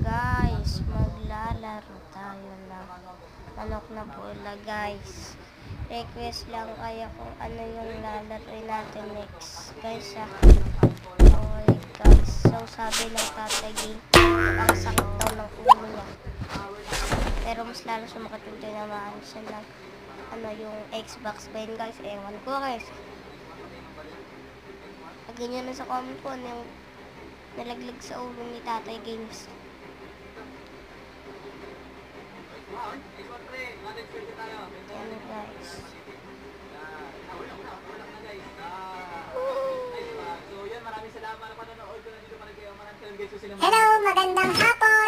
guys, maglalaro tayo ng manok na bola guys. Request lang kaya kung ano yung lalaroin natin next guys ha. Okay guys, so sabi ng Tatay Game, ang sakit daw ng ulo niya. Pero mas lalo sumakit yung tinamaan siya ng yung Xbox ba yun guys, ewan ko guys. Lagyan nyo na sa comment ko ano yung nalaglag sa ulo ni Tatay Games. Yan guys. Hello, magandang hapon!